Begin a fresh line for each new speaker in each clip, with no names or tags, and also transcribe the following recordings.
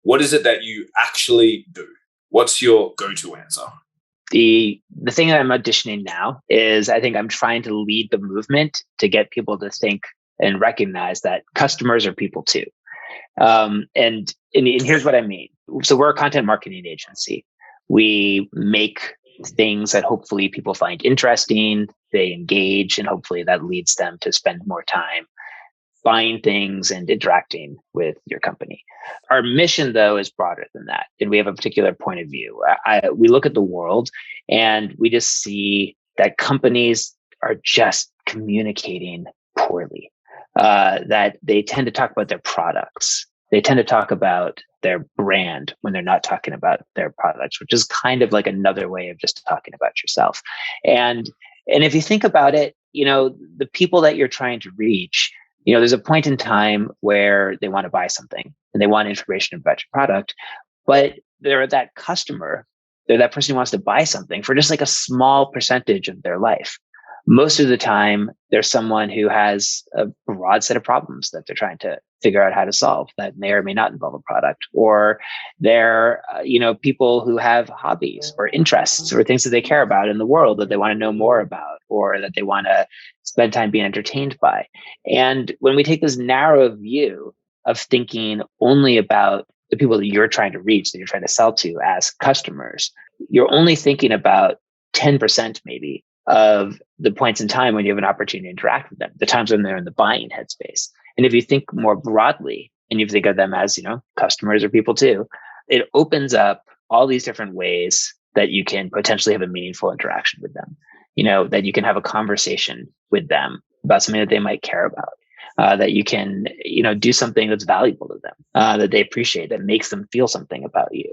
what is it that you actually do? What's your go-to answer?
The thing that I'm auditioning now is I think I'm trying to lead the movement to get people to think and recognize that customers are people too. And here's what I mean. So we're a content marketing agency. We make things that hopefully people find interesting, they engage, and hopefully that leads them to spend more time buying things and interacting with your company. Our mission, though, is broader than that. And we have a particular point of view. We look at the world and we just see that companies are just communicating poorly, that they tend to talk about their products. They tend to talk about their brand when they're not talking about their products, which is kind of like another way of just talking about yourself. And if you think about it, the people that you're trying to reach, there's a point in time where they want to buy something and they want information about your product, but they're that customer, they're that person who wants to buy something for just like a small percentage of their life. Most of the time, there's someone who has a broad set of problems that they're trying to figure out how to solve that may or may not involve a product, or they're, people who have hobbies or interests or things that they care about in the world that they want to know more about, or that they want to spend time being entertained by. And when we take this narrow view of thinking only about the people that you're trying to reach, that you're trying to sell to as customers, you're only thinking about 10% maybe of the points in time when you have an opportunity to interact with them, the times when they're in the buying headspace. And if you think more broadly and you think of them as, customers or people too, it opens up all these different ways that you can potentially have a meaningful interaction with them, that you can have a conversation with them about something that they might care about, that you can, do something that's valuable to them, that they appreciate, that makes them feel something about you.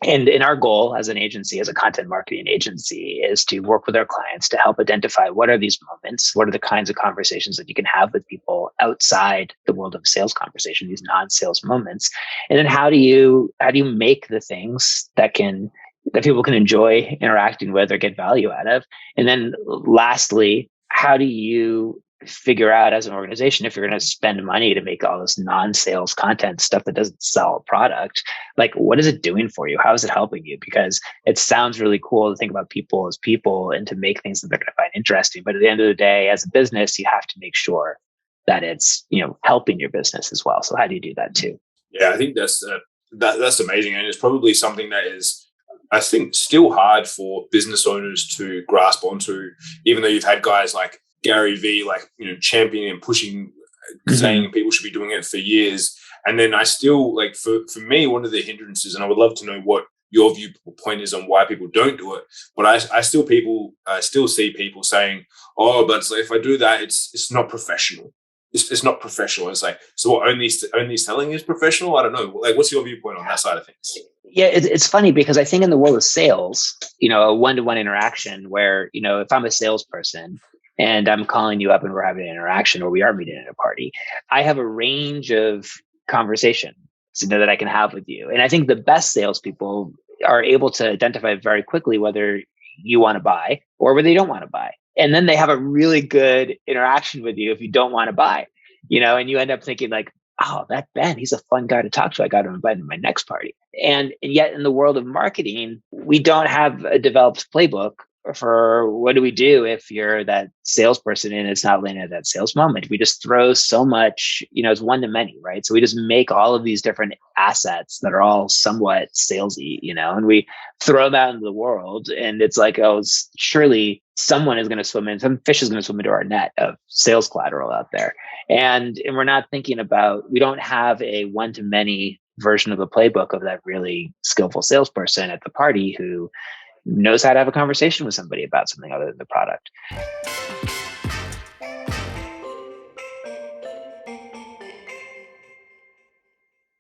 And our goal as an agency, as a content marketing agency, is to work with our clients to help identify what are these moments, what are the kinds of conversations that you can have with people outside the world of sales conversation, these non-sales moments. And then how do you make the things that people can enjoy interacting with or get value out of? And then lastly, how do you figure out as an organization, if you're going to spend money to make all this non-sales content stuff that doesn't sell a product, like what is it doing for you? How is it helping you? Because it sounds really cool to think about people as people and to make things that they're going to find interesting. But at the end of the day, as a business, you have to make sure that it's, helping your business as well. So how do you do that too?
Yeah, I think that's amazing. And it's probably something that is, I think, still hard for business owners to grasp onto, even though you've had guys like Gary Vee, championing and pushing, saying people should be doing it for years. And then I still, for me, one of the hindrances, and I would love to know what your viewpoint is on why people don't do it. But I still see people saying, oh, but if I do that, it's not professional. It's not professional. It's like, so what, only selling is professional? I don't know. What's your viewpoint on that side of things?
Yeah, it's funny because I think in the world of sales, a one-to-one interaction where, if I'm a salesperson and I'm calling you up and we're having an interaction or we are meeting at a party, I have a range of conversation that I can have with you. And I think the best salespeople are able to identify very quickly whether you want to buy or whether you don't want to buy. And then they have a really good interaction with you if you don't want to buy, and you end up thinking like, oh, that Ben, he's a fun guy to talk to. I got him invited to my next party. And yet in the world of marketing, we don't have a developed playbook for what do we do if you're that salesperson and it's not landing at that sales moment. We just throw so much, it's one to many, right? So we just make all of these different assets that are all somewhat salesy, and we throw that into the world. And it's like, oh, surely someone is going to swim in, some fish is going to swim into our net of sales collateral out there. And we're not thinking about, we don't have a one to many version of the playbook of that really skillful salesperson at the party who knows how to have a conversation with somebody about something other than the product.